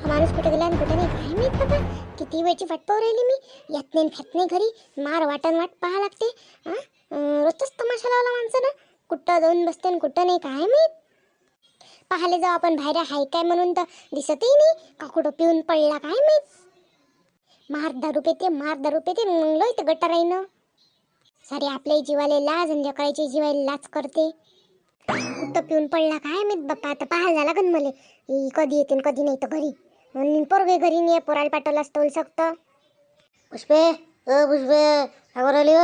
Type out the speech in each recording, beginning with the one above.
हा माणूस कुठे गेला आणि कुठे नाही काय माहित बाबा. किती वेळची वाट पाहू राहिली मी. येत नाही खात नाही घरी. मार वाटण वाट पाहा लागते. रोजच तमाशा लावला माणसानं. कुठं जाऊन बसते आणि कुठं नाही काय माहित. पाहाले जाऊ आपण बाहेर हाय काय म्हणून तर दिसतही नाही. का कुठं पिऊन पडला काय माहित. मार दारू पेते मंगलो इथं गटार आहे ना. सारे आपल्या जीवाला लाज आणि लेकराच्या जीवाला लाज करते. कुठं पिऊन पडला काय माहित बाप्पा. आता पाहायला झाला गण मले कधी येते कधी नाही तर घरी. पोरगे घरी नाही पोराला पाठवलं असतं शकतं. पुष्पे पुष्पे काय आली हो.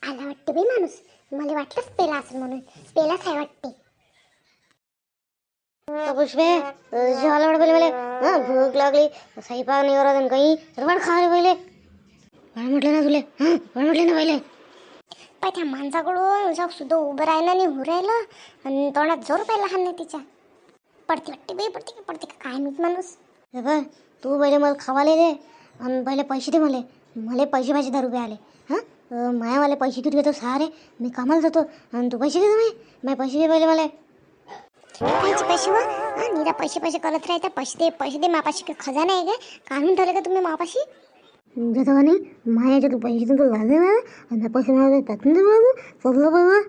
आला वाटते बाई माणूस. मला वाटलंच पेला असेल म्हणून. पेलाच आहे वाटते. पुष्पे जेवायला वाट पहिले मला. भूक लागली. स्वयंपाक नाही करत काही तर वाट खा पहिले. काय म्हटलं ना तुले. काय म्हटलं ना पहिले. पाय त्या माणसाकडून सुद्धा उभं राहिलं नाही हो राहिलं. आणि तोंडात जोर पाहिला लहान नाही तिच्या. पडते वाटते बाई पडते का काय माहित माणूस. हे तू पहिले मला खावाले दे आणि पहिले पैसे दे मला पैसे पाहिजे 10 रुपये आले. मायावाले पैसे किती घेतो सारे. मी कामाला जातो आणि तू पैसे देतो. मी पैसे दे पहिले मला. कायचे पैसे व निरा पैसे करत राहता. पैसे दे मापाशी काय खजाना आहे काय. काढून ठेवले का तुम्ही मापाशी. देतो का नाही मायाच्या तू पैसे तुमचं लागले ना. आणि पैसे मला टाकून दे बाबा.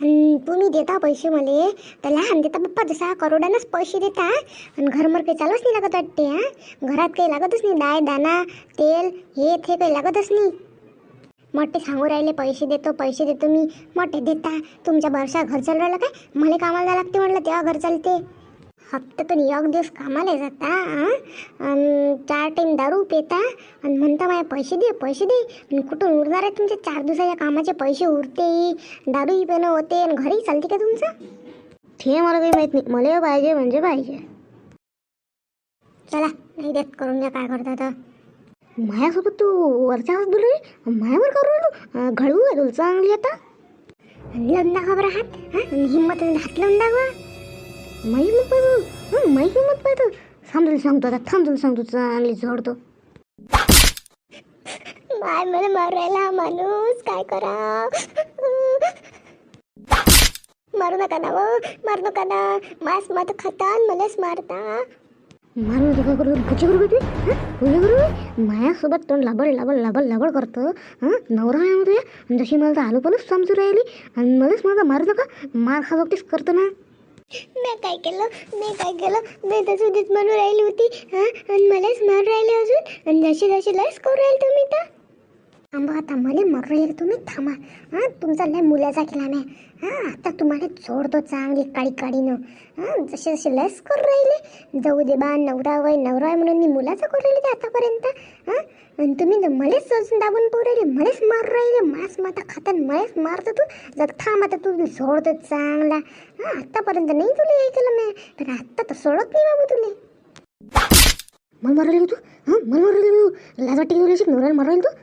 आणि तुम्ही देता पैसे मला तर लहान देता पप्पा जसा करोडानंच पैसे देता. आणि घरमर काही चालूच नाही लागत वाटते. घरात काही लागतच नाही. डाळ दाणा तेल हे ते काही लागतच नाही. मोठे सांगू राहिले पैसे देतो मी. मोठे देता. तुमच्या वर्षा घर चालू राहिलं काय. मला कामाला जायला लागते म्हटलं तेव्हा घर चालते. हप्त्यातून 1 दिवस कामाला जाता. आणि 4 टाईम दारू पेता आणि म्हणता माझे पैसे दे. कुठून उरणार आहे तुमचे 4 दिवसाच्या कामाचे पैसे. उरते दारूही पेणं होते आणि घरी चालते का तुमचं. ते मला काही माहीत नाही. मला पाहिजे म्हणजे पाहिजे. चला नाही देत करून घ्या काय करता तर. मायासोबत तू वरच्या आवाज बोलू रे. मायावर करू घडू आहे तुला चांगली आता. लावून दाखवा बरं हात. हिंमत हात लावून दाखवा. माई हिंमत पाहतो. थांबून सांगतो चांगली जोडतो. माय मला मारायला माणूस काय करा. मारू नका ना मास मात खाता मलाच मारता. मारून तुका करू भुची करू मायासोबत तोंड लाबड करतो. नवरा आहे म्हणतो. जशी मला तर आलो पणच समजू राहिली. आणि मलाच माझा मारू नका. मार खाजोगटीच करतो ना. मी काय केलं मी तर सुधीच म्हणून राहिली होती. आणि मलाच मारू राहिले अजून. आणि जशी लस करू राहील तुम्ही तर. थांबा आता मला मारू राहिले तुम्ही थांबा. तुमचा लय मुलाचा केला नाही. आता तुम्हाला जोडतो चांगली काडीनं. जसे लस करू राहिले. जाऊ दे बा नवरा आहे म्हणून मी मुलाचा करू राहिले ते आतापर्यंत. आणि तुम्ही मलाच दाबून पोरू राहिले. मलाच मारू राहिले. मास माता खाता मलाच मारतो तू. जर थांब आता तू सोडतो चांगला. आतापर्यंत नाही तुला हे केलं मी. तर आत्ता तर सोडत नाही बाबू तुले. मला मारू राहिले तू. मला मारू राहिले तू. लाज वाटते घेऊन नवऱ्याला मारू राहिले तू.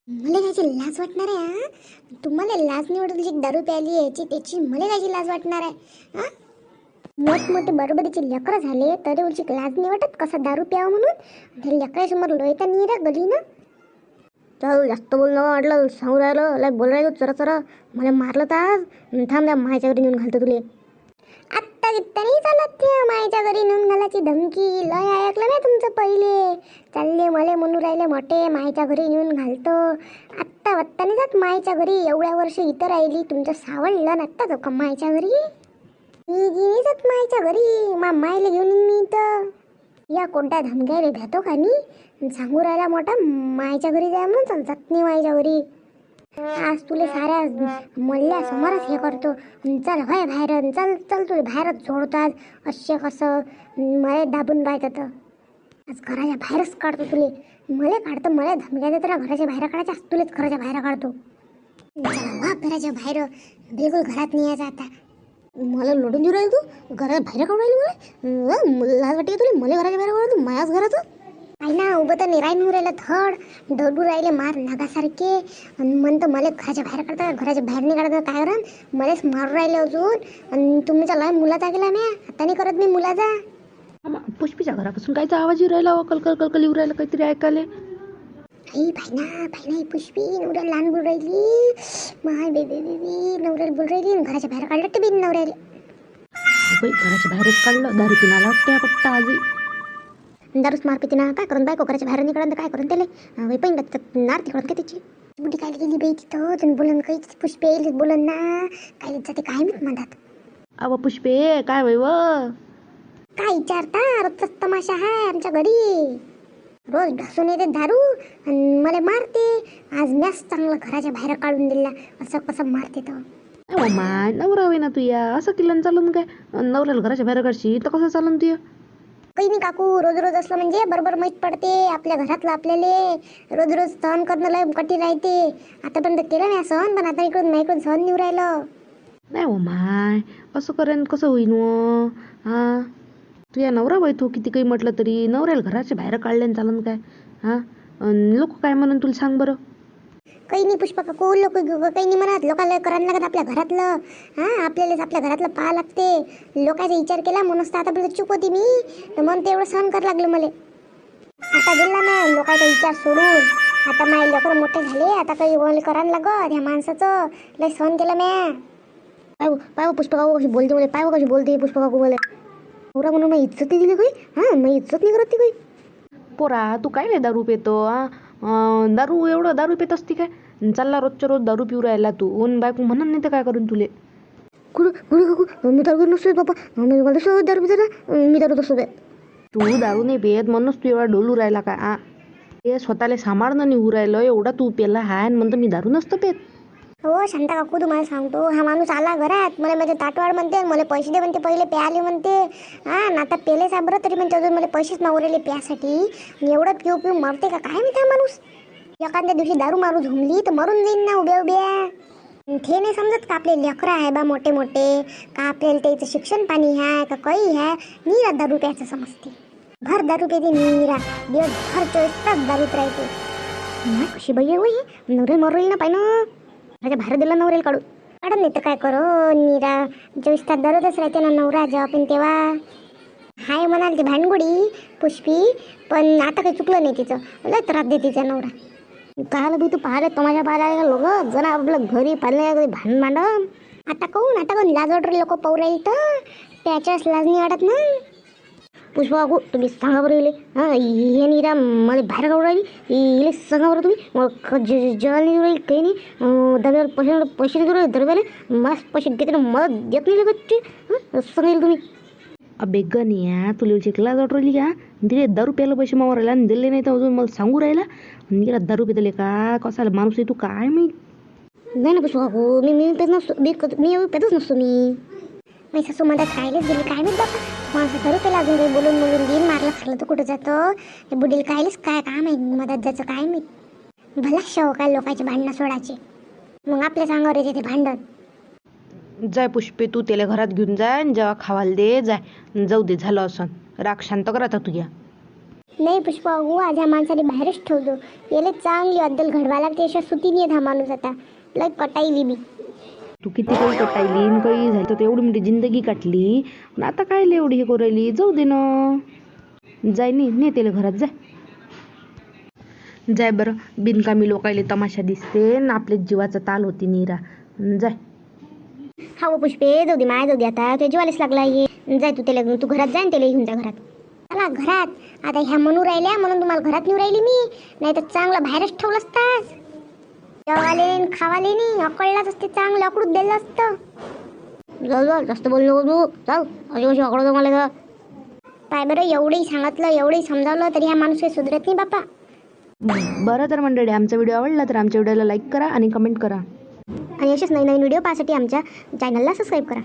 मला कायची लाज वाटणार आहे. तुम्हाला लाज नाही वाटत तुझी दारू प्यायली याची त्याची. मला कायची लाज वाटणार आहे. मोठमोठे बरोबरीचे लेकरं झाले तरी उलची लाज नाही वाटत कसं दारू प्यावं म्हणून. ते लेकरासमोर लोयता नाही रा गली ना. चल जास्त बोलणं वाटलं सांगू राहिलं. लय बोल राहिलो चरा मला मारलं तर आज. थांब द्या मायाच्या घरी नेऊन घालतो तुले. आत्ता नाही चालत ते मायाच्या घरी नेऊन घालायची धमकी. लय ऐकलं ना तुमचं पहिले. चालले मला म्हणून राहिले मोठे मायच्या घरी नेऊन घालतो. आत्ता नाही जात मायच्या घरी. एवढ्या वर्ष इथं राहिली तुमचं सावळलं ना. आत्ता जाऊ का मायच्या घरी. मी नाही जात मायच्या घरी. मायला घेऊन मी इथं. या कोणत्या धमक्याला भेटो का मी. सांगू राहिला मोठा मायच्या घरी जाय म्हणून जात नाही मायच्या घरी. आज तुले साऱ्या मल्ल्या समोरच हे करतो. चल होय बाहेर चल तुला बाहेरच जोडतो आज. असे कसं मला दाबून राहत तर आज घराच्या बाहेरच काढतो तुले. मला काढतो मला धमक्या देतो ना घराच्या बाहेर काढायच्या. आज तुलेच घराच्या बाहेर काढतो. चला घराच्या बाहेर बिलकुल घरात नाही यायचं आता. मला लोडून देऊ राहील तू. घराच्या बाहेर काढून राहिली मला. लाज वाटते तुला. मला घराच्या बाहेर काढतो मायाच घराचं. काही ना उभं तर निरायन राहिलं थड दडू राहिले मार नागासारखे. आणि म्हणतं मला घराच्या बाहेर काढता. घराच्या बाहेर नाही काढता काय करा. मलाच मारू राहिले अजून. आणि तुमचा लय मुलाचा गेला मी. आता नाही करत मी मुलाचा. पुष्पीच्या घरापासून कायचा आवाज येऊ राहिला. कलकल येऊ राहिला काहीतरी ऐकायला. भाई पुष्पी नवऱ्याला लहान बोल राहिली. माय बेबी नवऱ्याला बोल राहिली. घराच्या बाहेर काढलं ते बिन नवऱ्याला. बाई घराच्या बाहेरच काढलं, दारू पिण्याला वाटते पट्टा आजी. दारूच मार पिते ना, काय करून बायको करायच्या बाहेर निघालं तर काय करून त्याले पण नार तिकडून काय त्याची बुटी काय गेली बाई तिथं तुम्ही बोलन काही पुष्पे येईल बोलन ना काय जाते काय मी म्हणतात. अव पुष्पे काय वय व काय विचारता रोजचाच तमाशा आहे आमच्या घरी. रोज ढासून येते दारू आणि मला मारते. आज मॅच चांगलं घराच्या बाहेर काढून दिला असं कसं मारते तर. अहो माय नवरा होई ना तू या असं किल्ल्यानं चालून काय नवऱ्याला घराच्या बाहेर काढशी तर कसं चालून तू? काही नाही काकू, रोज रोज असलं म्हणजे बरोबर माहीत पडते आपल्या घरातलं आपल्याला. रोज रोज सहन करणं लय कठीण राहते. आतापर्यंत केलं नाही सहन, पण आता इकडून सहन निवू राहिलं. नाही हो माय असं करेन कसं होईन व हां तू या नवरा बाई तू किती काही म्हटलं तरी नवऱ्याला घराच्या बाहेर काढल्यानं चालन काय? हां लोक काय म्हणून तुला सांग बरं. काही नाही पुष्पा काकू, लोक काही नाही म्हणत. लोकांना करायला लागत आपल्या घरातलं. हां आपल्यालाच आपल्या घरातलं पाहा लागते. लोकांचा विचार केला म्हणूनच तर आतापर्यंत चूक होती मी, तर म्हणून ते एवढं सहन करावं लागलं मला. आता गेला नाही लोकांचा विचार सोडून. आता माझे लेकरं मोठे झाले, आता काही ओल करायला लागत ह्या माणसाचं. लय सहन केलं म्या. पाय पुष्पा काकू कशी बोलते मला, पाय कशी बोलते पुष्पा काकू मला. नवरा म्हणून मग इज्जत दिली काही. हां मग इज्जत नाही करत ती काही. पोरा तू काय नाही दारू पितो दारू एवढं दारू पित असती काय? चालला रोजच्या रोज दारू पिऊ राहिला तू ऊन बायको म्हणून नाही तर काय करून तुले. कुठं काकू मी दारू नसतोय बाबा. मी मला तसं दारू पितो ना, मी दारू तसं तू दारू नाही पियत म्हणूनच तू एवढा डोलू राहिला का? हे स्वतःला सांभाळणं निघू राहिलं एवढा तू पेला हाय म्हणतो मी दारू नसतं पेत. हो शांता काकू तुम्हाला सांगतो, हा माणूस आला घरात मला माझे ताटवाड म्हणते, मला पैसे दे म्हणते, पहिले प्याले म्हणते. हां आता पेले साबरं तरी म्हणते अजून मला पैसेच मागवलेले प्यासाठी. एवढं पिऊ पिऊ मरते का काय मी त्या माणूस. एखाद्या दिवशी दारू मारू झुमली तर मरून जाईन ना उभ्या उभ्या. ते नाही समजत का आपले लेकरं आहे बा मोठे मोठे, का आपल्याला त्याचं शिक्षण पाणी आहे का काही आहे. नीरा दारू प्यायचं समजते. भर दारू पेते नीरा, दिवसभर 24 तास दारूत राहते. नाही कशी बाई आहे ही, नवरे मरल ना पाहिजे ना. माझ्या बाहेर दिला नवरेला काढत नाही तर काय करो. नीरा 24 तास दारूतच राहते ना नवरा जेव्हा पण तेव्हा. हाय म्हणाल ती भानगुडी पुष्पी, पण आता काही चुकलं नाही तिचं. लय त्रास दे तिचा नवरा. काल बी तू पाहिले तमाशा पाहायला लोक जण आपलं घरी पाहिलं भांडण मांडण. आता काऊन लाज वाटत लोक पाहू राहील तर त्याच्याच लाज नाही वाटत ना. पुष्पा काकू तुम्ही सांगा बरं इले. हां हे नीरा मला बाहेर काढून राहिली इले सांगा बरं तुम्ही. मग जेवायला नाही राहील काही नाही. दब्याला पैसे नाही राहिले दरब्याला मस्त पैसे घेते ना मला देत नाही लगत. सांगेल तुम्ही. अबे गण्या तुला शिकला जात राहिली का? दिले दारू प्यायला पैसे मावर राहिला आणि दिले नाही तर अजून मला सांगू राहिला. गेला दारू पितले का कसा माणूस आहे तू काय मी. नाही ना पुष्पा काकू मी पेत नसतो. मी पेतच नसतो. मी सासू मधात कायलेच गेली काय माहीत बाबा. माझं दारू पेला अजून काही बोलून देईन मारलं खाल्लं तर कुठं जातं. हे बुडील कायलेच काय माहीत मधात जायचं काय माहीत. भला शव काय लोकांचे भांडणं सोडायचे, मग आपल्या सांगावर येते ते भांडण. जाय पुष्पे तू त्याला घरात घेऊन जाय जेव्हा खावायला दे जाय. जाऊ दे झालं असं राग शांत कर आता तुझ्या. नाही पुष्पा काकू आज ह्या माणसाने बाहेरच ठेवतो. याला चांगली अद्दल घडवा लागते. अशा सुती नाही हा माणूस आता लय कटाईली बी. तू किती काही कटायली काही झालं तर एवढी मोठी जिंदगी काटली पण आता काय एवढी हे करू जाऊ दे ना. जाय नाही त्याला घरात जाय. जाय बरं बिनकामी लोकायले तमाशा दिसते ना आपल्या जीवाचा ताल होती नीरा. जाय. हा पुष्पे जाऊ दे आता तुझ्या जीवालेच लागला हे. जाय तू घरात जाय त्याला घेऊन जा घरात. चला घरात. आता ह्या म्हणू राहिल्या म्हणून तुम्हाला घरात नेऊ राहिली मी, नाही तर चांगलं बाहेरच ठेवलं असतास. जेवाले खावाले नाही अकळलाच असते चांगलं अकडूच दिलं असतं. जाऊ जास्त बोल नको तू. जाऊ अशी अकडवतो मला का काय बरं. एवढंही सांगितलं एवढंही समजावलं तरी ह्या माणूस काही सुधरत नाही बापा. बरं तर मंडळी आमचा व्हिडिओ आवडला तर आमच्या व्हिडिओला लाईक करा आणि कमेंट करा. आणि असेच नवीन व्हिडिओ पाहण्यासाठी आमच्या चॅनलला सबस्क्राईब करा.